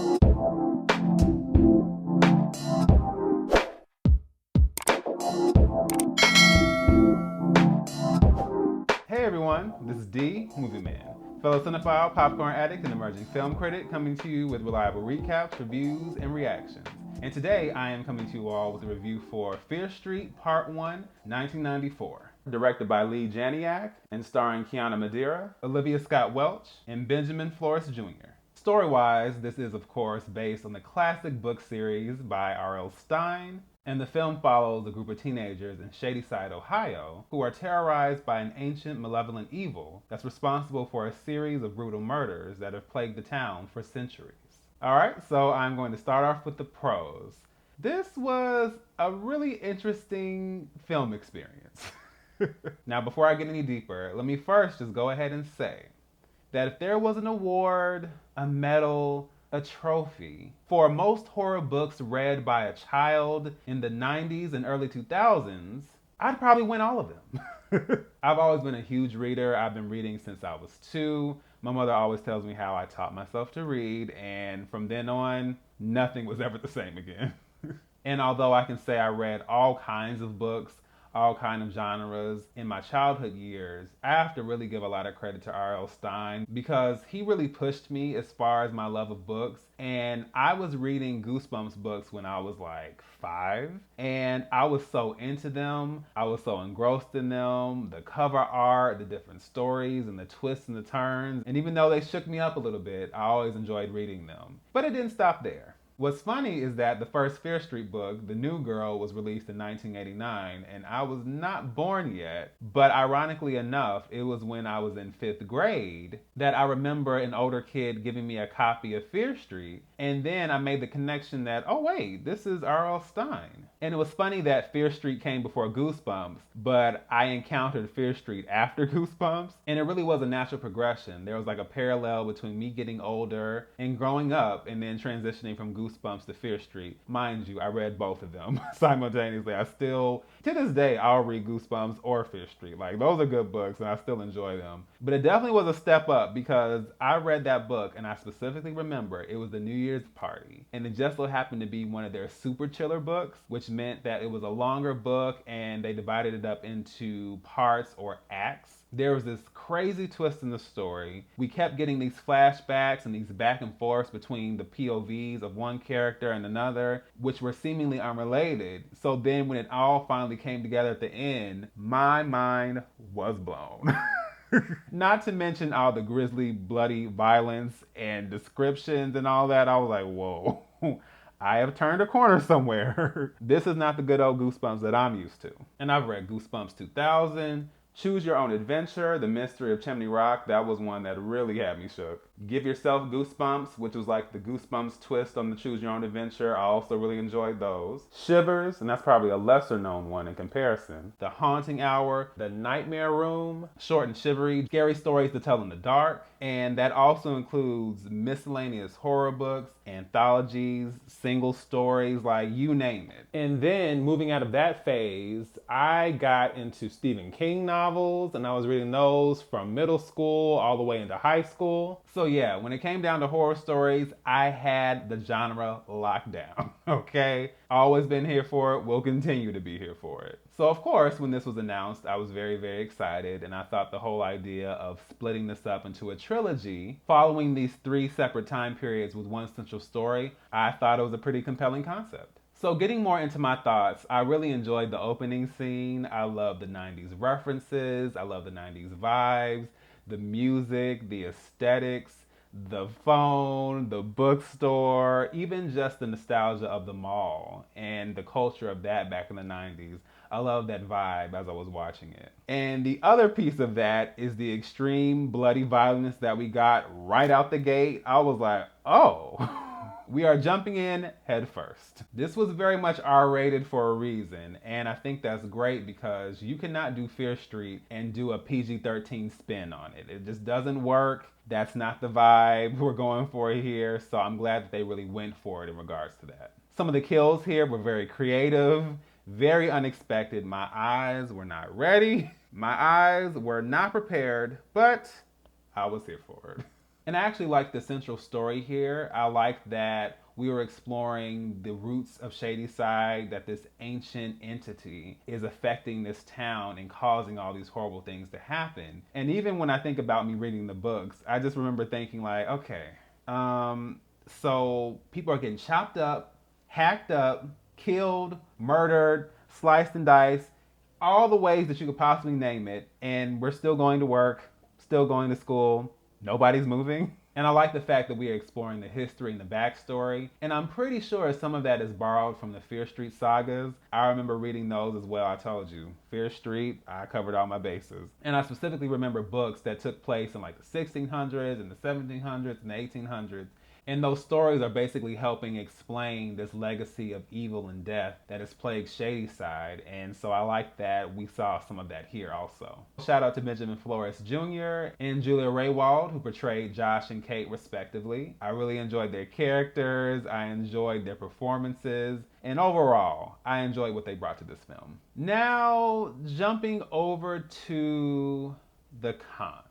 Hey everyone, this is D, Movieman, fellow cinephile, popcorn addict, and emerging film critic, coming to you with reliable recaps, reviews, and reactions. And today I am coming to you all with a review for Fear Street Part 1, 1994. Directed by Leigh Janiak and starring Kiana Madeira, Olivia Scott Welch, and Benjamin Flores Jr. Story-wise, this is of course based on the classic book series by R.L. Stine, and the film follows a group of teenagers in Shadyside, Ohio, who are terrorized by an ancient malevolent evil that's responsible for a series of brutal murders that have plagued the town for centuries. Alright, so I'm going to start off with the pros. This was a really interesting film experience. Now, before I get any deeper, let me first just go ahead and say that if there was an award, a medal, a trophy for most horror books read by a child in the 90s and early 2000s, I'd probably win all of them. I've always been a huge reader. I've been reading since I was 2. My mother always tells me how I taught myself to read, and from then on, nothing was ever the same again. And although I can say I read all kinds of books, all kinds of genres in my childhood years, I have to really give a lot of credit to R.L. Stine because he really pushed me as far as my love of books. And I was reading Goosebumps books when I was like 5, and I was so into them. I was so engrossed in them, the cover art, the different stories, and the twists and the turns. And even though they shook me up a little bit, I always enjoyed reading them. But it didn't stop there. What's funny is that the first Fear Street book, The New Girl, was released in 1989, and I was not born yet, but ironically enough, it was when I was in 5th grade that I remember an older kid giving me a copy of Fear Street, and then I made the connection that, oh wait, this is R.L. Stine. And it was funny that Fear Street came before Goosebumps, but I encountered Fear Street after Goosebumps, and it really was a natural progression. There was like a parallel between me getting older and growing up, and then transitioning from Goosebumps to Fear Street. Mind you, I read both of them simultaneously. I still, to this day, I'll read Goosebumps or Fear Street. Like, those are good books, and I still enjoy them. But it definitely was a step up because I read that book, and I specifically remember it was the New Year's party, and it just so happened to be one of their super chiller books, which meant that it was a longer book, and they divided it up into parts or acts. There was this crazy twist in the story. We kept getting these flashbacks and these back and forths between the POVs of one character and another, which were seemingly unrelated. So then when it all finally came together at the end, my mind was blown. Not to mention all the grisly, bloody violence and descriptions and all that. I was like, whoa. I have turned a corner somewhere. This is not the good old Goosebumps that I'm used to. And I've read Goosebumps 2000, Choose Your Own Adventure, The Mystery of Chimney Rock. That was one that really had me shook. Give Yourself Goosebumps, which was like the Goosebumps twist on the Choose Your Own Adventure. I also really enjoyed those. Shivers, and that's probably a lesser known one in comparison. The Haunting Hour, The Nightmare Room, short and shivery, scary stories to tell in the dark. And that also includes miscellaneous horror books, anthologies, single stories, like you name it. And then moving out of that phase, I got into Stephen King novels, and I was reading those from middle school all the way into high school. So yeah, when it came down to horror stories, I had the genre locked down, okay? Always been here for it, will continue to be here for it. So of course, when this was announced, I was very, very excited, and I thought the whole idea of splitting this up into a trilogy, following these 3 separate time periods with one central story, I thought it was a pretty compelling concept. So getting more into my thoughts, I really enjoyed the opening scene. I love the 90s references, I love the 90s vibes, the music, the aesthetics, the phone, the bookstore, even just the nostalgia of the mall and the culture of that back in the 90s. I love that vibe as I was watching it. And the other piece of that is the extreme bloody violence that we got right out the gate. I was like, oh, we are jumping in head first. This was very much R-rated for a reason, and I think that's great because you cannot do Fear Street and do a PG-13 spin on it. It just doesn't work. That's not the vibe we're going for here, so I'm glad that they really went for it in regards to that. Some of the kills here were very creative, very unexpected. My eyes were not ready. My eyes were not prepared, but I was here for it. And I actually like the central story here. I like that we were exploring the roots of Shadyside, that this ancient entity is affecting this town and causing all these horrible things to happen. And even when I think about me reading the books, I just remember thinking like, okay, so people are getting chopped up, hacked up, killed, murdered, sliced and diced, all the ways that you could possibly name it, and we're still going to work, still going to school, nobody's moving. And I like the fact that we are exploring the history and the backstory. And I'm pretty sure some of that is borrowed from the Fear Street sagas. I remember reading those as well. I told you, Fear Street, I covered all my bases. And I specifically remember books that took place in like the 1600s and the 1700s and the 1800s. And those stories are basically helping explain this legacy of evil and death that has plagued Shadyside. And so I like that we saw some of that here also. Shout out to Benjamin Flores Jr. and Julia Rehwald, who portrayed Josh and Kate respectively. I really enjoyed their characters. I enjoyed their performances. And overall, I enjoyed what they brought to this film. Now, jumping over to the cons.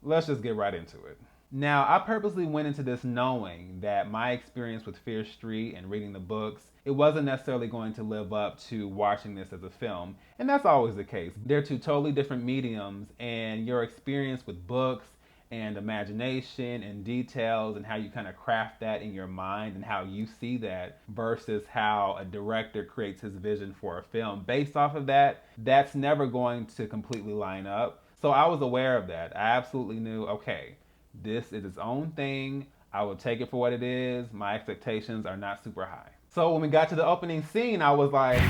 Let's just get right into it. Now, I purposely went into this knowing that my experience with Fear Street and reading the books, it wasn't necessarily going to live up to watching this as a film. And that's always the case. They're two totally different mediums, and your experience with books and imagination and details and how you kind of craft that in your mind and how you see that versus how a director creates his vision for a film based off of that, that's never going to completely line up. So I was aware of that. I absolutely knew, okay, this is its own thing. I will take it for what it is. My expectations are not super high. So when we got to the opening scene, I was like,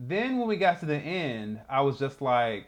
then when we got to the end, I was just like,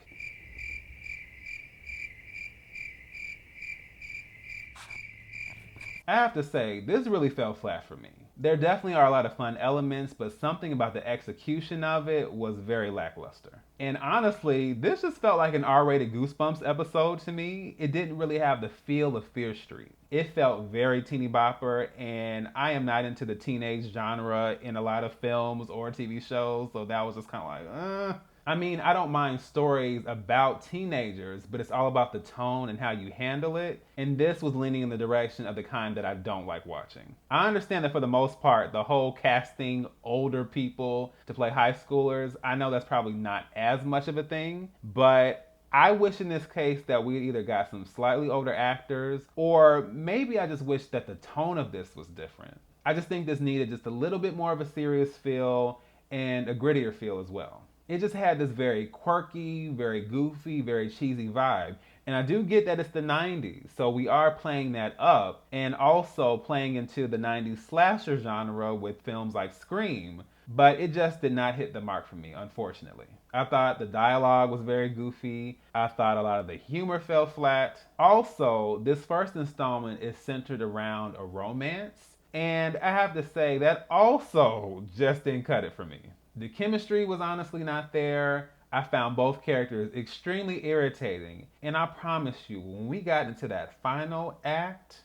I have to say, this really fell flat for me. There definitely are a lot of fun elements, but something about the execution of it was very lackluster. And honestly, this just felt like an R-rated Goosebumps episode to me. It didn't really have the feel of Fear Street. It felt very teeny bopper, and I am not into the teenage genre in a lot of films or TV shows, so that was just kind of like, I mean, I don't mind stories about teenagers, but it's all about the tone and how you handle it. And this was leaning in the direction of the kind that I don't like watching. I understand that for the most part, the whole casting older people to play high schoolers, I know that's probably not as much of a thing, but I wish in this case that we either got some slightly older actors, or maybe I just wish that the tone of this was different. I just think this needed just a little bit more of a serious feel and a grittier feel as well. It just had this very quirky, very goofy, very cheesy vibe. And I do get that it's the 90s, so we are playing that up and also playing into the 90s slasher genre with films like Scream, but it just did not hit the mark for me, unfortunately. I thought the dialogue was very goofy. I thought a lot of the humor fell flat. Also, this first installment is centered around a romance, and I have to say that also just didn't cut it for me. The chemistry was honestly not there. I found both characters extremely irritating. And I promise you, when we got into that final act,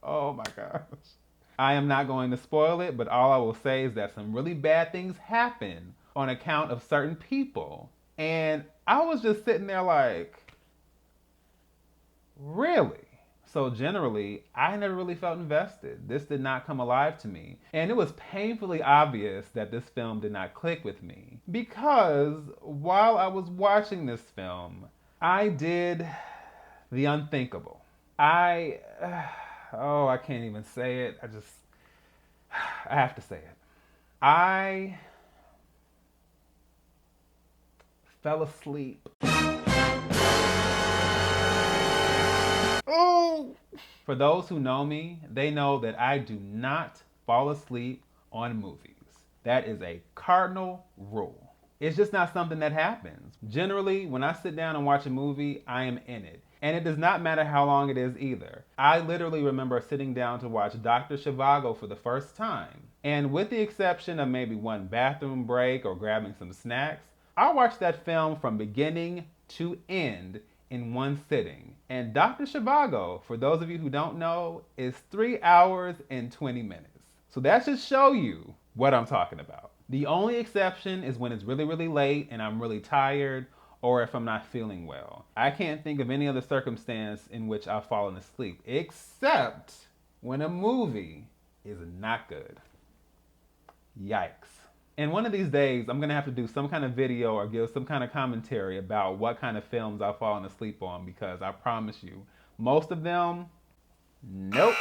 oh my gosh. I am not going to spoil it, but all I will say is that some really bad things happen on account of certain people. And I was just sitting there like, really? So generally, I never really felt invested. This did not come alive to me. And it was painfully obvious that this film did not click with me. Because while I was watching this film, I did the unthinkable. I can't even say it. I have to say it. I fell asleep. Oh! For those who know me, they know that I do not fall asleep on movies. That is a cardinal rule. It's just not something that happens. Generally, when I sit down and watch a movie, I am in it. And it does not matter how long it is either. I literally remember sitting down to watch Dr. Zhivago for the first time. And with the exception of maybe one bathroom break or grabbing some snacks, I watched that film from beginning to end in one sitting. And Dr. Zhivago, for those of you who don't know, is 3 hours and 20 minutes. So that should show you what I'm talking about. The only exception is when it's really, really late and I'm really tired, or if I'm not feeling well. I can't think of any other circumstance in which I've fallen asleep, except when a movie is not good. Yikes. And one of these days, I'm gonna have to do some kind of video or give some kind of commentary about what kind of films I've fallen asleep on, because I promise you, most of them, nope.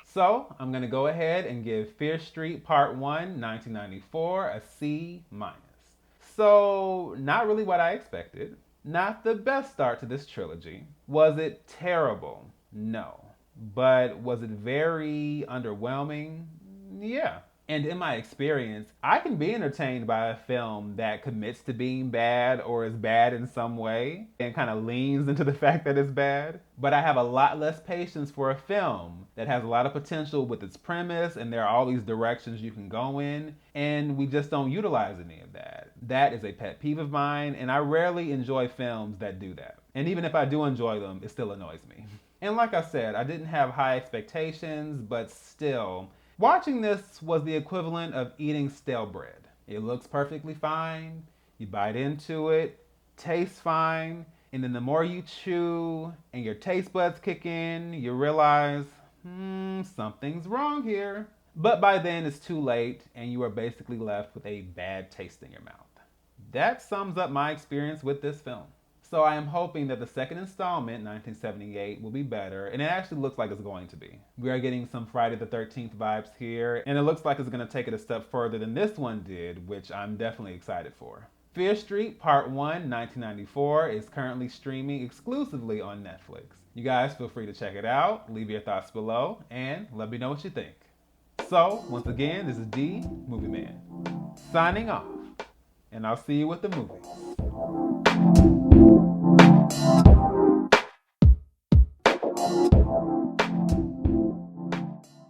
So I'm gonna go ahead and give Fear Street Part 1, 1994, a C-. So, not really what I expected. Not the best start to this trilogy. Was it terrible? No. But was it very underwhelming? Yeah. And in my experience, I can be entertained by a film that commits to being bad or is bad in some way and kind of leans into the fact that it's bad. But I have a lot less patience for a film that has a lot of potential with its premise and there are all these directions you can go in, and we just don't utilize any of that. That is a pet peeve of mine, and I rarely enjoy films that do that. And even if I do enjoy them, it still annoys me. And like I said, I didn't have high expectations, but still, watching this was the equivalent of eating stale bread. It looks perfectly fine, you bite into it, tastes fine, and then the more you chew and your taste buds kick in, you realize, something's wrong here. But by then it's too late and you are basically left with a bad taste in your mouth. That sums up my experience with this film. So I am hoping that the second installment, 1978, will be better, and it actually looks like it's going to be. We are getting some Friday the 13th vibes here, and it looks like it's going to take it a step further than this one did, which I'm definitely excited for. Fear Street Part 1, 1994 is currently streaming exclusively on Netflix. You guys feel free to check it out, leave your thoughts below, and let me know what you think. So, once again, this is D, Movieman, signing off, and I'll see you with the movies.